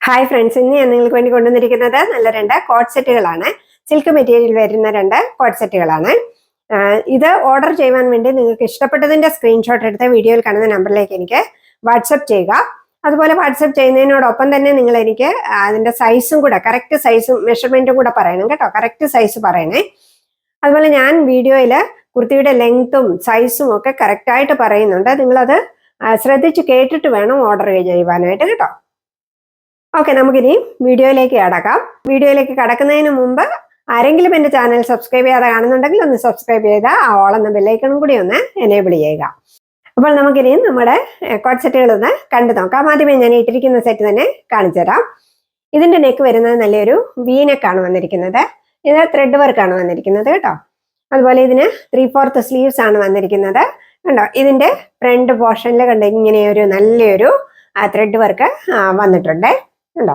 Hi friends, ഇന്ന് ഞാൻ നിങ്ങൾക്ക് വേണ്ടി കൊണ്ടുവന്നിരിക്കുന്നത് നല്ല രണ്ട് കോട്ട് സെറ്റുകളാണ്. സിൽക്ക് മെറ്റീരിയൽ വരുന്ന രണ്ട് കോട്ട് സെറ്റുകളാണ്. ഇത് ഓർഡർ ചെയ്യുവാൻ വേണ്ടി നിങ്ങൾക്ക് ഇഷ്ടപ്പെട്ടതിന്റെ സ്ക്രീൻഷോട്ട് എടുത്ത് വീഡിയോയിൽ കാണുന്ന നമ്പറിലേക്ക് എനിക്ക് വാട്സപ്പ് ചെയ്യുക. അതുപോലെ വാട്സപ്പ് ചെയ്യുന്നതിനോടൊപ്പം തന്നെ നിങ്ങൾ എനിക്ക് അതിന്റെ സൈസും കൂടെ, കറക്റ്റ് സൈസും മെഷർമെന്റും കൂടെ പറയണം കേട്ടോ. കറക്റ്റ് സൈസ് പറയണേ. അതുപോലെ ഞാൻ വീഡിയോയിൽ കുർത്തിയുടെ ലെങ്ത്തും സൈസും ഒക്കെ കറക്റ്റായിട്ട് പറയുന്നുണ്ട്. നിങ്ങളത് ശ്രദ്ധിച്ച് കേട്ടിട്ട് വേണം ഓർഡർ ചെയ്യുവാനായിട്ട് കേട്ടോ. ഓക്കെ, നമുക്കിനി വീഡിയോയിലേക്ക് കടക്കാം. വീഡിയോയിലേക്ക് കടക്കുന്നതിന് മുമ്പ് ആരെങ്കിലും എൻ്റെ ചാനൽ സബ്സ്ക്രൈബ് ചെയ്യാതെ കാണുന്നുണ്ടെങ്കിൽ ഒന്ന് സബ്സ്ക്രൈബ് ചെയ്ത് ആ ഓൾ എന്ന ബെല്ലൈക്കണും കൂടി ഒന്ന് എനേബിൾ ചെയ്യുക. അപ്പോൾ നമുക്കിനി നമ്മുടെ കോട്ട് സെറ്റുകൾ ഒന്ന് കണ്ടു നോക്കാം. ആദ്യമേ ഞാൻ ഇട്ടിരിക്കുന്ന സെറ്റ് തന്നെ കാണിച്ചു തരാം. ഇതിന്റെ നെക്ക് വരുന്നത് നല്ലൊരു വി നെക്കാണ് വന്നിരിക്കുന്നത്. ഇത് ത്രെഡ് വർക്കാണ് വന്നിരിക്കുന്നത് കേട്ടോ. അതുപോലെ ഇതിന് 3/4 സ്ലീവ്സ് ആണ് വന്നിരിക്കുന്നത് കണ്ടോ. ഇതിന്റെ ഫ്രണ്ട് പോർഷനിൽ കണ്ടോ ഇങ്ങനെയൊരു നല്ലൊരു ത്രെഡ് വർക്ക് വന്നിട്ടുണ്ട് കണ്ടോ.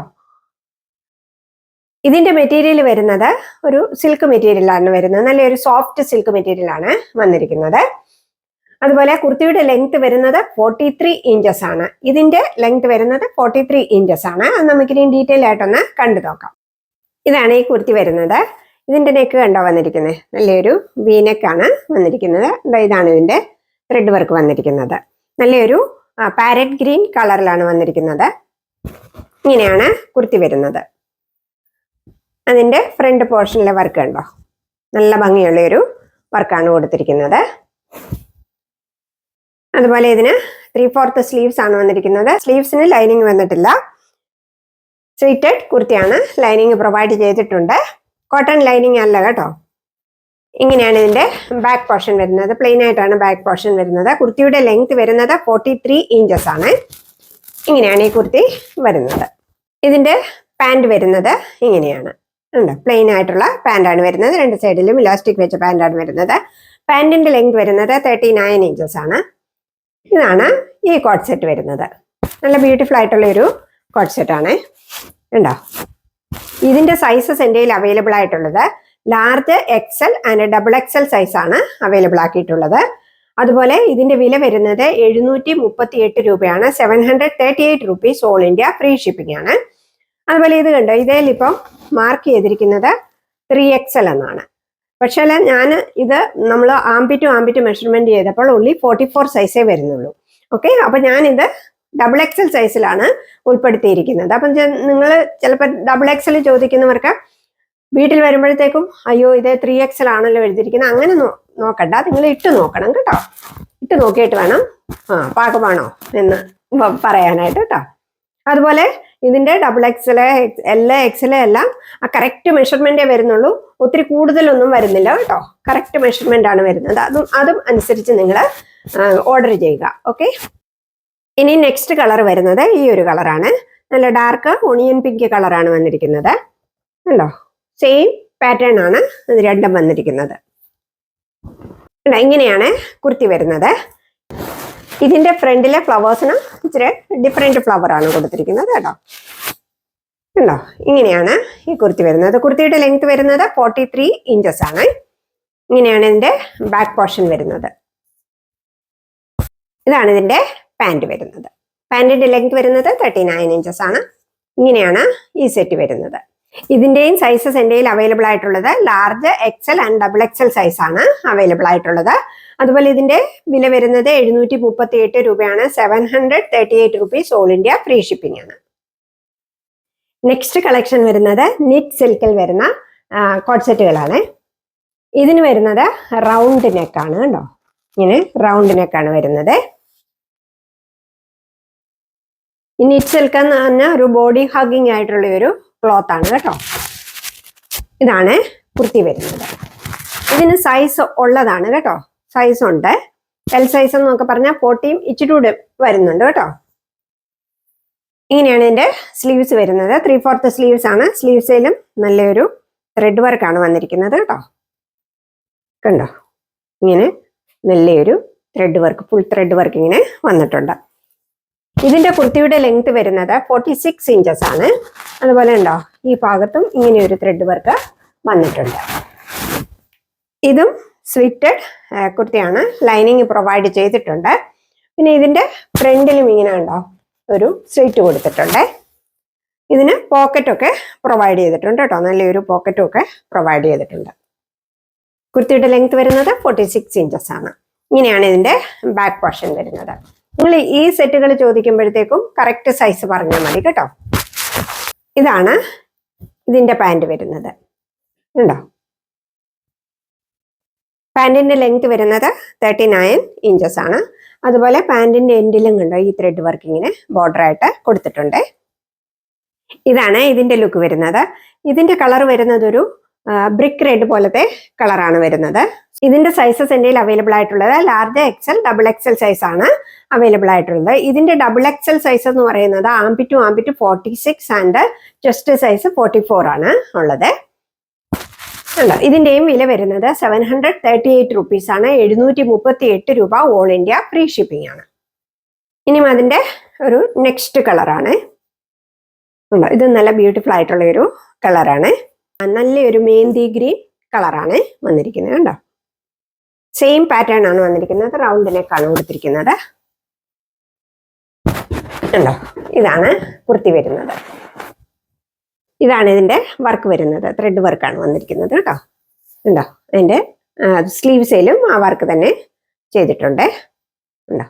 ഇതിന്റെ മെറ്റീരിയൽ വരുന്നത് ഒരു സിൽക്ക് മെറ്റീരിയലാണ് വരുന്നത്. നല്ലൊരു സോഫ്റ്റ് സിൽക്ക് മെറ്റീരിയലാണ് വന്നിരിക്കുന്നത്. അതുപോലെ കുർത്തിയുടെ ലെങ്ത് വരുന്നത് 43 ഇഞ്ചസ് ആണ്. ഇതിന്റെ ലെങ്ത് വരുന്നത് 43 ഇഞ്ചസ് ആണ്. അത് നമുക്കിനി ഡീറ്റെയിൽ ആയിട്ടൊന്ന് കണ്ടു നോക്കാം. ഇതാണ് ഈ കുർത്തി വരുന്നത്. ഇതിന്റെ നെക്ക് കണ്ടോ വന്നിരിക്കുന്നത് നല്ലൊരു വി നെക്കാണ് വന്നിരിക്കുന്നത്. ഇതാണ് ഇതിന്റെ ത്രെഡ് വർക്ക് വന്നിരിക്കുന്നത്. നല്ലൊരു പാരറ്റ് ഗ്രീൻ കളറിലാണ് വന്നിരിക്കുന്നത്. ഇങ്ങനെയാണ് കുർത്തി വരുന്നത്. അതിന്റെ ഫ്രണ്ട് പോർഷനിലെ വർക്ക് കണ്ടോ, നല്ല ഭംഗിയുള്ള ഒരു വർക്കാണ് കൊടുത്തിരിക്കുന്നത്. അതുപോലെ ഇതിന് 3/4 സ്ലീവ്സ് ആണ് വന്നിരിക്കുന്നത്. സ്ലീവ്സിന് ലൈനിങ് വന്നിട്ടില്ല. സ്ലിറ്റഡ് കുർത്തിയാണ്. ലൈനിങ് പ്രൊവൈഡ് ചെയ്തിട്ടുണ്ട്. കോട്ടൺ ലൈനിങ് അല്ല കേട്ടോ. ഇങ്ങനെയാണ് ഇതിന്റെ ബാക്ക് പോർഷൻ വരുന്നത്. പ്ലെയിൻ ആയിട്ടാണ് ബാക്ക് പോർഷൻ വരുന്നത്. കുർത്തിയുടെ ലെങ്ത് വരുന്നത് 43 ഇഞ്ചസ് ആണ്. ഇങ്ങനെയാണ് ഈ കുർത്തി വരുന്നത്. ഇതിന്റെ പാൻറ് വരുന്നത് ഇങ്ങനെയാണ്. ഉണ്ട്, പ്ലെയിൻ ആയിട്ടുള്ള പാൻറ്റാണ് വരുന്നത്. രണ്ട് സൈഡിലും ഇലാസ്റ്റിക് വെച്ച പാൻറ്റാണ് വരുന്നത്. പാൻറ്റിന്റെ ലെങ്ത് വരുന്നത് 39 ഇഞ്ചസ് ആണ്. ഇതാണ് ഈ കോട്ട് സെറ്റ് വരുന്നത്. നല്ല ബ്യൂട്ടിഫുൾ ആയിട്ടുള്ള ഒരു കോട്ട് സെറ്റ് ആണ്. ഉണ്ടോ. ഇതിന്റെ സൈസസ് എൻ്റെ കയ്യിൽ അവൈലബിൾ ആയിട്ടുള്ളത് large, XL and XXL size ആണ് അവൈലബിൾ ആക്കിയിട്ടുള്ളത്. അതുപോലെ ഇതിന്റെ വില വരുന്നത് 738 രൂപയാണ്. 738 rupees all India free shipping ആണ്. അതുപോലെ ഇത് കണ്ടോ, ഇതിൽ ഇപ്പം മാർക്ക് ചെയ്തിരിക്കുന്നത് 3XL എന്നാണ്. പക്ഷേ ഞാൻ ഇത് നമ്മൾ ആംബിറ്റ് മെഷർമെന്റ് ചെയ്തപ്പോൾ ഉള്ളി 44 സൈസേ വരുന്നുള്ളൂ. ഓക്കെ, അപ്പൊ ഞാനിത് XXL സൈസിലാണ് ഉൾപ്പെടുത്തിയിരിക്കുന്നത്. അപ്പം നിങ്ങൾ ചിലപ്പോൾ XXL ചോദിക്കുന്നവർക്ക് വീട്ടിൽ വരുമ്പോഴത്തേക്കും അയ്യോ ഇത് 3XL ആണല്ലോ എഴുതിയിരിക്കുന്നത്, അങ്ങനെ നോക്കണ്ട. നിങ്ങൾ ഇട്ട് നോക്കണം കേട്ടോ. ഇട്ട് നോക്കിയിട്ട് വേണം പാകമാണോ എന്ന് പറയാനായിട്ട് കേട്ടോ. അതുപോലെ ഇതിന്റെ XXL, L, XL എല്ലാം ആ കറക്റ്റ് മെഷർമെന്റേ വരുന്നുള്ളൂ. ഒത്തിരി കൂടുതലൊന്നും വരുന്നില്ല കേട്ടോ. കറക്റ്റ് മെഷർമെന്റ് ആണ് വരുന്നത്. അതും അനുസരിച്ച് നിങ്ങൾ ഓർഡർ ചെയ്യുക. ഓക്കെ, ഇനി നെക്സ്റ്റ് കളർ വരുന്നത് ഈ ഒരു കളറാണ്. നല്ല ഡാർക്ക് ഓണിയൻ പിങ്ക് കളറാണ് വന്നിരിക്കുന്നത്. ഉണ്ടോ, സെയിം പാറ്റേൺ ആണ് ഇത് രണ്ടും വന്നിരിക്കുന്നത്. ഇങ്ങനെയാണ് കുർത്തി വരുന്നത്. ഇതിന്റെ ഫ്രണ്ടിലെ ഫ്ലവേഴ്സിന് ഇച്ചിരി ഡിഫറെന്റ് ഫ്ലവർ ആണ് കൊടുത്തിരിക്കുന്നത് കേട്ടോ. ഉണ്ടോ, ഇങ്ങനെയാണ് ഈ കുർത്തി വരുന്നത്. കുർത്തിയുടെ ലെങ്ത് വരുന്നത് 43 ഇഞ്ചസ് ആണ്. ഇങ്ങനെയാണ് ഇതിന്റെ ബാക്ക് പോർഷൻ വരുന്നത്. ഇതാണ് ഇതിന്റെ പാൻറ് വരുന്നത്. പാൻറിന്റെ ലെങ്ത് വരുന്നത് 39 ഇഞ്ചസ് ആണ്. ഇങ്ങനെയാണ് ഈ സെറ്റ് വരുന്നത്. ഇതിന്റെയും സൈസസ് എൻ്റെ കയ്യിൽ അവൈലബിൾ ആയിട്ടുള്ളത് large, XL and XXL size ആണ് അവൈലബിൾ ആയിട്ടുള്ളത്. അതുപോലെ ഇതിന്റെ വില വരുന്നത് 738 രൂപയാണ്. 738 rupees all India free shipping ആണ്. നെക്സ്റ്റ് കളക്ഷൻ വരുന്നത് നിറ്റ് സിൽക്കിൽ വരുന്ന കോട്ട് സെറ്റുകളാണ്. ഇതിന് വരുന്നത് റൗണ്ട് നെക്കാണ് കേട്ടോ. ഇങ്ങനെ റൗണ്ട് നെക്കാണ് വരുന്നത്. ഈ നിറ്റ് സിൽക്ക് എന്ന് പറഞ്ഞാൽ ഒരു ബോഡി ഹഗ്ഗിങ് ആയിട്ടുള്ള ഒരു ക്ലോത്ത് ആണ് കേട്ടോ. ഇതാണ് കുർത്തി വരുന്നത്. ഇതിന് സൈസ് ഉള്ളതാണ് കേട്ടോ. സൈസ് ഉണ്ട്. L സൈസ് എന്നൊക്കെ പറഞ്ഞാൽ 40 ഇച്ചിരി വരുന്നുണ്ട് കേട്ടോ. ഇങ്ങനെയാണ് ഇതിന്റെ സ്ലീവ്സ് വരുന്നത്. 3/4 സ്ലീവ്സ് ആണ്. സ്ലീവ്സിലും നല്ലൊരു ത്രെഡ് വർക്കാണ് വന്നിരിക്കുന്നത് കേട്ടോ. കണ്ടോ, ഇങ്ങനെ നല്ലൊരു thread work, full thread work ഇങ്ങനെ വന്നിട്ടുണ്ട്. ഇതിന്റെ കുർത്തിയുടെ ലെങ്ത് വരുന്നത് 46 ഇഞ്ചസ് ആണ്. അതുപോലെ ഉണ്ടോ, ഈ ഭാഗത്തും ഇങ്ങനെ ഒരു ത്രെഡ് വർക്ക് വന്നിട്ടുണ്ട്. ഇതും സ്ലിറ്റഡ് കുർത്തിയാണ്. ലൈനിങ് പ്രൊവൈഡ് ചെയ്തിട്ടുണ്ട്. പിന്നെ ഇതിന്റെ ഫ്രണ്ടിലും ഇങ്ങനെ ഉണ്ടോ ഒരു സ്ലിറ്റ് കൊടുത്തിട്ടുണ്ട്. ഇതിന് പോക്കറ്റൊക്കെ പ്രൊവൈഡ് ചെയ്തിട്ടുണ്ട് കേട്ടോ, നല്ലൊരു പോക്കറ്റും ഒക്കെ പ്രൊവൈഡ് ചെയ്തിട്ടുണ്ട്. കുർത്തിയുടെ ലെങ്ത് വരുന്നത് 46 ഇഞ്ചസ് ആണ്. ഇങ്ങനെയാണ് ഇതിന്റെ ബാക്ക് പോർഷൻ വരുന്നത്. നിങ്ങൾ ഈ സെറ്റുകൾ ചോദിക്കുമ്പോഴത്തേക്കും കറക്റ്റ് സൈസ് പറഞ്ഞാൽ മതി കേട്ടോ. ഇതാണ് ഇതിന്റെ പാൻറ് വരുന്നത്, ഉണ്ടോ? പാൻറിന്റെ ലെങ്ത് വരുന്നത് 39 ഇഞ്ചസ് ആണ്. അതുപോലെ പാൻറിന്റെ എൻഡിലും കണ്ടോ ഈ ത്രെഡ് വർക്ക് ഇങ്ങനെ ബോർഡർ ആയിട്ട് കൊടുത്തിട്ടുണ്ട്. ഇതാണ് ഇതിന്റെ ലുക്ക് വരുന്നത്. ഇതിന്റെ കളർ വരുന്നത് ഒരു ബ്രിക്ക് റെഡ് പോലത്തെ കളറാണ് വരുന്നത്. ഇതിന്റെ സൈസസ് എൻ്റെ അവൈലബിൾ ആയിട്ടുള്ളത് large XL, double XL size ആണ് അവൈലബിൾ ആയിട്ടുള്ളത്. ഇതിന്റെ ഡബിൾ എക്സൽ സൈസ് എന്ന് പറയുന്നത് ആംപി ടു 46 ആൻഡ് ചെസ്റ്റ് സൈസ് 44 ആണ് ഉള്ളത്. ഇതിന്റെയും വില വരുന്നത് 738 റുപ്പീസ് ആണ്. 738 രൂപ ഓൾ ഇന്ത്യ ഫ്രീ ഷിപ്പിംഗ് ആണ്. ഇനിയും അതിന്റെ ഒരു നെക്സ്റ്റ് കളറാണ്. ഇത് നല്ല ബ്യൂട്ടിഫുൾ ആയിട്ടുള്ള ഒരു കളറാണ്. നല്ലൊരു മെഹന്തി ഗ്രീൻ കളറാണ് വന്നിരിക്കുന്നത്. കണ്ടോ, സെയിം പാറ്റേൺ ആണ് വന്നിരിക്കുന്നത്. റൗണ്ട് നെക്കാണ് കൊടുത്തിരിക്കുന്നത്. കണ്ടോ, ഇതാണ് കുർത്തി വരുന്നത്. ഇതാണ് ഇതിന്റെ വർക്ക് വരുന്നത്. ത്രെഡ് വർക്കാണ് വന്നിരിക്കുന്നത് കേട്ടോ. ഉണ്ടോ, അതിന്റെ സ്ലീവ്സിലും ആ വർക്ക് തന്നെ ചെയ്തിട്ടുണ്ട്. ഉണ്ടോ,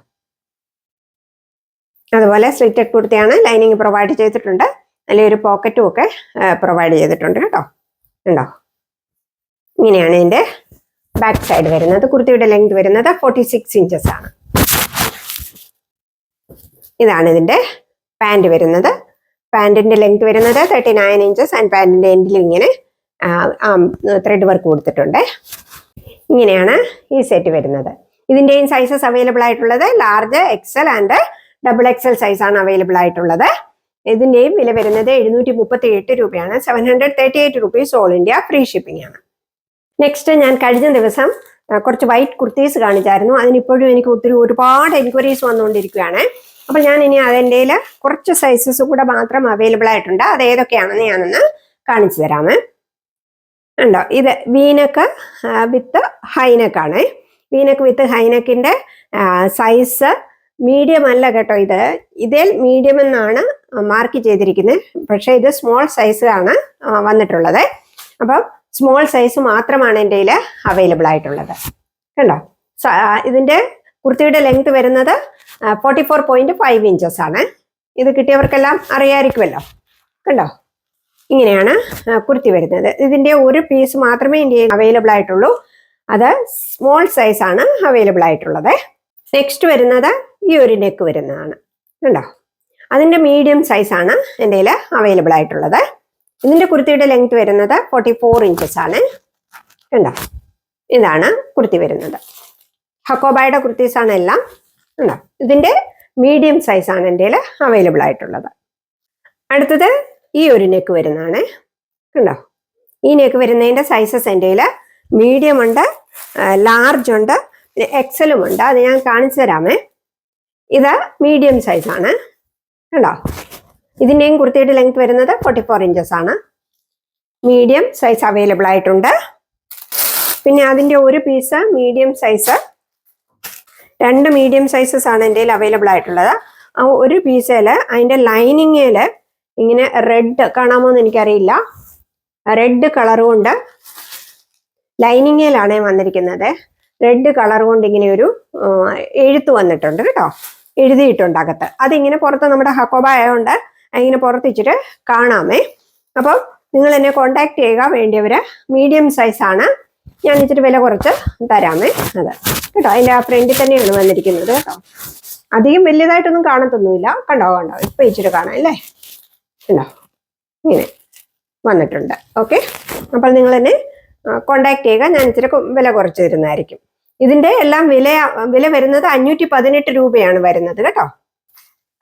അതുപോലെ സ്ലിറ്റഡ് കുർത്തിയാണ്. ലൈനിങ് പ്രൊവൈഡ് ചെയ്തിട്ടുണ്ട്. നല്ലൊരു പോക്കറ്റും ഒക്കെ പ്രൊവൈഡ് ചെയ്തിട്ടുണ്ട് കേട്ടോ. ഉണ്ടോ, ഇങ്ങനെയാണ് ഇതിന്റെ ബാക്ക് സൈഡ് വരുന്നത്. കുർത്തിയുടെ ലെങ്ത് വരുന്നത് 46 ഇഞ്ചസ് ആണ്. ഇതാണ് ഇതിന്റെ പാൻറ് വരുന്നത്. പാൻറിന്റെ ലെങ്ത് വരുന്നത് 39 ഇഞ്ചസ് ആൻഡ് പാൻറിന്റെ എൻഡിൽ ഇങ്ങനെ ത്രെഡ് വർക്ക് കൊടുത്തിട്ടുണ്ട്. ഇങ്ങനെയാണ് ഈ സെറ്റ് വരുന്നത്. ഇതിന്റെയും സൈസസ് അവൈലബിൾ ആയിട്ടുള്ളത് large XL and double XL size ആണ് അവൈലബിൾ ആയിട്ടുള്ളത്. ഇതിന്റെയും വില വരുന്നത് 738 രൂപയാണ്. 738 rupees all India free shipping ആണ്. നെക്സ്റ്റ്, ഞാൻ കഴിഞ്ഞ ദിവസം കുറച്ച് വൈറ്റ് കുർത്തീസ് കാണിച്ചായിരുന്നു. അതിനിപ്പോഴും എനിക്ക് ഒരുപാട് എൻക്വയറീസ് വന്നുകൊണ്ടിരിക്കുകയാണ്. അപ്പൊ ഞാൻ ഇനി അതിൻ്റെ കുറച്ച് സൈസസ് കൂടെ മാത്രം അവൈലബിൾ ആയിട്ടുണ്ട്. അത് ഏതൊക്കെയാണെന്ന് ഞാനൊന്ന് കാണിച്ചു തരാമേ. ഉണ്ടോ, ഇത് വീനക്ക് വിത്ത് ഹൈനക്കാണ്. വീനക്ക് വിത്ത് ഹൈനക്കിന്റെ സൈസ് മീഡിയം അല്ല കേട്ടോ. ഇതിൽ മീഡിയം എന്നാണ് മാർക്ക് ചെയ്തിരിക്കുന്നത്. പക്ഷെ ഇത് സ്മോൾ സൈസ് ആണ് വന്നിട്ടുള്ളത്. അപ്പം സ്മോൾ സൈസ് മാത്രമാണ് എൻ്റെ കയ്യിൽ അവൈലബിൾ ആയിട്ടുള്ളത്. കണ്ടോ, ഇതിന്റെ കുർത്തിയുടെ ലെങ്ത് വരുന്നത് 44.5 ഇഞ്ചസ് ആണ്. ഇത് കിട്ടിയവർക്കെല്ലാം അറിയാമായിരിക്കുമല്ലോ. കണ്ടോ, ഇങ്ങനെയാണ് കുർത്തി വരുന്നത്. ഇതിന്റെ ഒരു പീസ് മാത്രമേ ഇന്ത്യയിൽ അവൈലബിൾ ആയിട്ടുള്ളൂ. അത് സ്മോൾ സൈസ് ആണ് അവൈലബിൾ ആയിട്ടുള്ളത്. നെക്സ്റ്റ് വരുന്നത് ഈ ഒരു നെക്ക് വരുന്നതാണ്. കണ്ടോ, അതിന്റെ മീഡിയം സൈസ് ആണ് എൻ്റെ കയ്യിൽ അവൈലബിൾ ആയിട്ടുള്ളത്. ഇതിന്റെ കുർത്തിയുടെ ലെങ്ത് വരുന്നത് 44 ഇഞ്ചസ് ആണ്. കണ്ടോ, ഇതാണ് കുർത്തി വരുന്നത്. ഹക്കോബായുടെ കുർത്തീസ് ആണ് എല്ലാം. കണ്ടോ, ഇതിന്റെ മീഡിയം സൈസ് ആണ് എൻ്റെ കയ്യിൽ അവൈലബിൾ ആയിട്ടുള്ളത്. അടുത്തത് ഈ ഒരു നെക്ക് വരുന്നതാണ്. കണ്ടോ, ഈ നെക്ക് വരുന്നതിന്റെ സൈസസ് എൻ്റെ കയ്യിൽ മീഡിയം ഉണ്ട്, ലാർജ് ഉണ്ട്, എക്സലും ഉണ്ട്. അത് ഞാൻ കാണിച്ചു തരാമേ. ഇത് മീഡിയം സൈസ് ആണ്. കണ്ടോ, ഇതിന്റെയും കുർത്തിയുടെ ലെങ്ത് വരുന്നത് 44 ഇഞ്ചസ് ആണ്. മീഡിയം സൈസ് അവൈലബിൾ ആയിട്ടുണ്ട്. പിന്നെ അതിന്റെ ഒരു piece medium size, 2 medium sizes ആണ് എൻ്റെ കയ്യിൽ അവൈലബിൾ ആയിട്ടുള്ളത്. ആ ഒരു പീസിൽ അതിന്റെ ലൈനിങ്ങിൽ ഇങ്ങനെ റെഡ് കാണാമോ എന്ന് എനിക്കറിയില്ല. റെഡ് കളറും ഉണ്ട്. ലൈനിങ്ങിലാണ് വന്നിരിക്കുന്നത്. റെഡ് കളർ കൊണ്ട് ഇങ്ങനെ ഒരു എഴുത്ത് വന്നിട്ടുണ്ട് കേട്ടോ, എഴുതിയിട്ടുണ്ട് അകത്ത്. അതിങ്ങനെ പുറത്ത് നമ്മുടെ ഹക്കോബ ആയതുകൊണ്ട് ഇങ്ങനെ പുറത്തിച്ചിട്ട് കാണാമേ. അപ്പം നിങ്ങൾ എന്നെ കോണ്ടാക്ട് ചെയ്യുക വേണ്ടിയവര്. മീഡിയം സൈസ് ആണ്. ഞാൻ ഇച്ചിരി വില കുറച്ച് തരാമേ. അത് കേട്ടോ, അതിന്റെ ആ ഫ്രണ്ടിൽ തന്നെയാണ് വന്നിരിക്കുന്നത് കേട്ടോ. അധികം വലിയതായിട്ടൊന്നും കാണത്തൊന്നുമില്ല. കണ്ടോ ഇപ്പൊ ഇച്ചിരി കാണാം അല്ലേ. കണ്ടോ, ഇങ്ങനെ വന്നിട്ടുണ്ട്. ഓക്കെ, അപ്പോൾ നിങ്ങൾ എന്നെ കോണ്ടാക്ട് ചെയ്യുക. ഞാൻ ഇച്ചിരി വില കുറച്ച് തരുന്നതായിരിക്കും. ഇതിന്റെ എല്ലാം വില വരുന്നത് 518 രൂപയാണ് വരുന്നത് കേട്ടോ.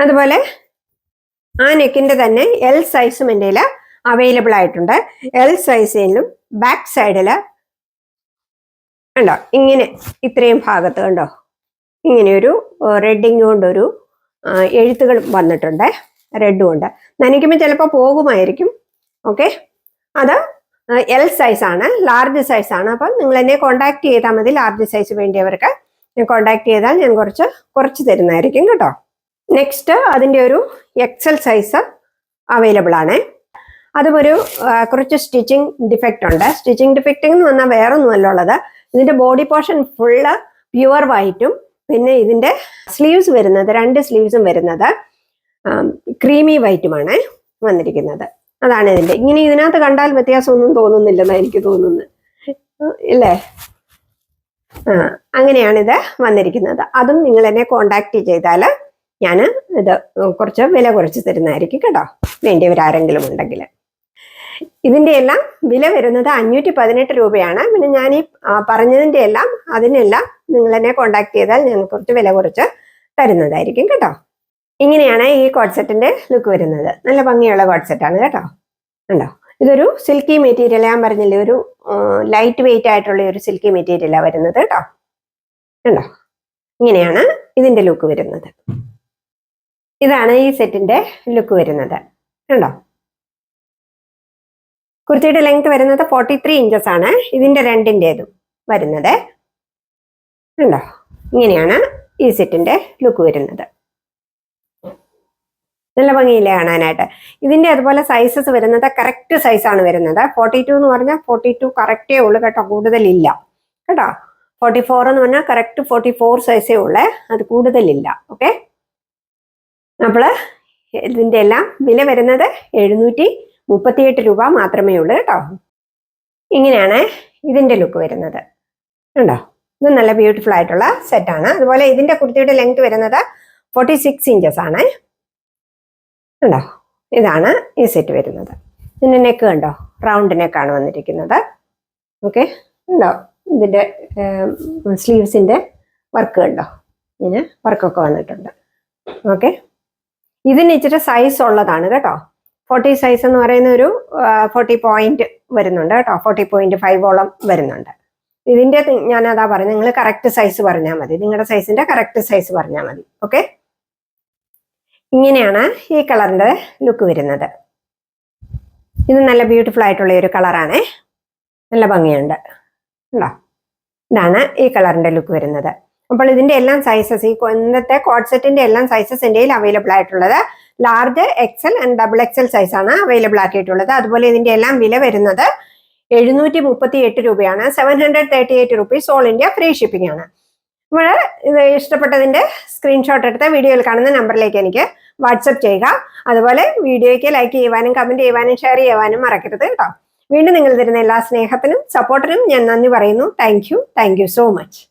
അതുപോലെ ആ നെക്കിന്റെ തന്നെ എൽ സൈസും എൻ്റെ കയ്യിൽ അവൈലബിൾ ആയിട്ടുണ്ട്. എൽ സൈസിലും ബാക്ക് സൈഡില് കണ്ടോ, ഇങ്ങനെ ഇത്രയും ഭാഗത്ത് കണ്ടോ ഇങ്ങനെ ഒരു റെഡിങ് കൊണ്ടൊരു എഴുത്തുകൾ വന്നിട്ടുണ്ട്. റെഡ് കൊണ്ട് നനയ്ക്കുമ്പോൾ ചിലപ്പോൾ പോകുമായിരിക്കും. ഓക്കെ, അത് എൽ സൈസ് ആണ്, ലാർജ് സൈസ് ആണ്. അപ്പം നിങ്ങൾ എന്നെ കോണ്ടാക്ട് ചെയ്താൽ മതി. ലാർജ് സൈസ് വേണ്ടിയവർക്ക് ഞാൻ കോണ്ടാക്ട് ചെയ്താൽ ഞാൻ കുറച്ച് തരുന്നതായിരിക്കും കേട്ടോ. നെക്സ്റ്റ് അതിൻ്റെ ഒരു എക്സൽ സൈസ് അവൈലബിൾ ആണ്. അതും ഒരു കുറച്ച് സ്റ്റിച്ചിങ് ഡിഫക്റ്റ് ഉണ്ട്. സ്റ്റിച്ചിങ് ഡിഫക്റ്റ് എന്ന് പറഞ്ഞാൽ വേറെ ഒന്നുമല്ല ഉള്ളത്, ഇതിന്റെ ബോഡി പോർഷൻ ഫുള്ള് പ്യുവർ വൈറ്റും പിന്നെ ഇതിന്റെ സ്ലീവ്സ് വരുന്നത് 2 സ്ലീവ്സും വരുന്നത് ക്രീമി വൈറ്റുമാണ് വന്നിരിക്കുന്നത്. അതാണ് ഇതിന്റെ. ഇങ്ങനെ ഇതിനകത്ത് കണ്ടാൽ വ്യത്യാസമൊന്നും തോന്നുന്നില്ലെന്നാണ് എനിക്ക് തോന്നുന്നത്, ഇല്ലേ? അങ്ങനെയാണിത് വന്നിരിക്കുന്നത്. അതും നിങ്ങൾ എന്നെ കോണ്ടാക്ട് ചെയ്താൽ ഞാൻ ഇത് കുറച്ച് വില കുറച്ച് തരുന്നതായിരിക്കും കേട്ടോ, വേണ്ടിയവരാരെങ്കിലും ഉണ്ടെങ്കിൽ. ഇതിന്റെ എല്ലാം വില വരുന്നത് 518 രൂപയാണ്. പിന്നെ ഞാൻ ഈ പറഞ്ഞതിന്റെ എല്ലാം അതിനെല്ലാം നിങ്ങൾ എന്നെ കോണ്ടാക്ട് ചെയ്താൽ ഞാൻ കുറച്ച് വില കുറച്ച് തരുന്നതായിരിക്കും കേട്ടോ. ഇങ്ങനെയാണ് ഈ കോഡ് സെറ്റിന്റെ ലുക്ക് വരുന്നത്. നല്ല ഭംഗിയുള്ള കോഡ് സെറ്റാണ് കേട്ടോ. ഉണ്ടോ? ഇതൊരു സിൽക്കി മെറ്റീരിയൽ, ഞാൻ പറഞ്ഞില്ലേ, ഒരു ലൈറ്റ് വെയിറ്റ് ആയിട്ടുള്ള ഒരു സിൽക്കി മെറ്റീരിയലാണ് വരുന്നത് കേട്ടോ. ഉണ്ടോ? ഇങ്ങനെയാണ് ഇതിന്റെ ലുക്ക് വരുന്നത്. ഇതാണ് ഈ സെറ്റിന്റെ ലുക്ക് വരുന്നത്. ഉണ്ടോ? കുർത്തിയുടെ ലെങ്ത് വരുന്നത് 43 ഇഞ്ചസ് ആണ്. ഇതിന്റെ രണ്ടിൻ്റെതും വരുന്നത്. ഉണ്ടോ? ഇങ്ങനെയാണ് ഈ സെറ്റിന്റെ ലുക്ക് വരുന്നത്. നല്ല ഭംഗിയില്ലേ കാണാനായിട്ട്. ഇതിന്റെ അതുപോലെ സൈസസ് വരുന്നത് കറക്റ്റ് സൈസാണ് വരുന്നത്. 42 എന്ന് പറഞ്ഞാൽ 42 കറക്റ്റേ ഉള്ളൂ കേട്ടോ, കൂടുതലില്ല കേട്ടോ. 44 എന്ന് പറഞ്ഞാൽ കറക്റ്റ് 44 സൈസേ ഉള്ളേ, അത് കൂടുതലില്ല. ഓക്കെ, അപ്പോൾ ഇതിന്റെ എല്ലാം വില വരുന്നത് 738 രൂപ മാത്രമേ ഉള്ളൂ കേട്ടോ. ഇങ്ങനെയാണ് ഇതിന്റെ ലുക്ക് വരുന്നത്. ഉണ്ടോ? ഇത് നല്ല ബ്യൂട്ടിഫുൾ ആയിട്ടുള്ള സെറ്റാണ്. അതുപോലെ ഇതിന്റെ കുർത്തിയുടെ ലെങ്ത് വരുന്നത് 46 ഇഞ്ചസ് ആണ്. ഉണ്ടോ? ഇതാണ് ഈ സെറ്റ് വരുന്നത്. ഇതിന്റെ നെക്ക് കണ്ടോ, റൗണ്ട് നെക്കാണ് വന്നിരിക്കുന്നത്. ഓക്കെ, ഉണ്ടോ? ഇതിന്റെ സ്ലീവ്സിന്റെ വർക്ക് കണ്ടോ, ഇങ്ങനെ വർക്കൊക്കെ വന്നിട്ടുണ്ട്. ഓക്കെ, ഇതിന് ഇച്ചിരി സൈസ് ഉള്ളതാണ് കേട്ടോ. 40 സൈസ് എന്ന് പറയുന്ന ഒരു 40 പോയിന്റ് വരുന്നുണ്ട് കേട്ടോ. 40.5 വരുന്നുണ്ട്. ഇതിന്റെ ഞാനതാ പറഞ്ഞത്, നിങ്ങൾ കറക്റ്റ് സൈസ് പറഞ്ഞാൽ മതി, നിങ്ങളുടെ സൈസിന്റെ കറക്റ്റ് സൈസ് പറഞ്ഞാൽ മതി. ഓക്കെ, ഇങ്ങനെയാണ് ഈ കളറിന്റെ ലുക്ക് വരുന്നത്. ഇത് നല്ല ബ്യൂട്ടിഫുൾ ആയിട്ടുള്ള ഒരു കളറാണ്, നല്ല ഭംഗിയുണ്ട്. ഉണ്ടോ? ഇതാണ് ഈ കളറിന്റെ ലുക്ക് വരുന്നത്. അപ്പോൾ ഇതിന്റെ എല്ലാം സൈസസ്, ഈ ഇന്നത്തെ കോഡ് സെറ്റിന്റെ എല്ലാം സൈസസ് എൻ്റെ അവൈലബിൾ ആയിട്ടുള്ളത് large, Excel and double XL സൈസാണ് അവൈലബിൾ ആക്കിയിട്ടുള്ളത്. അതുപോലെ ഇതിന്റെ എല്ലാം വില വരുന്നത് 738 രൂപയാണ്. 738 rupees all India free shipping ആണ്. നമ്മൾ ഇത് ഇഷ്ടപ്പെട്ടതിന്റെ സ്ക്രീൻഷോട്ട് എടുത്ത് വീഡിയോയിൽ കാണുന്ന നമ്പറിലേക്ക് എനിക്ക് വാട്സപ്പ് ചെയ്യുക. അതുപോലെ വീഡിയോയ്ക്ക് ലൈക്ക് ചെയ്യുവാനും കമന്റ് ചെയ്യുവാനും ഷെയർ ചെയ്യുവാനും മറക്കരുത് കേട്ടോ. വീണ്ടും നിങ്ങൾ തരുന്ന എല്ലാ സ്നേഹത്തിനും സപ്പോർട്ടിനും ഞാൻ നന്ദി പറയുന്നു. Thank you so much.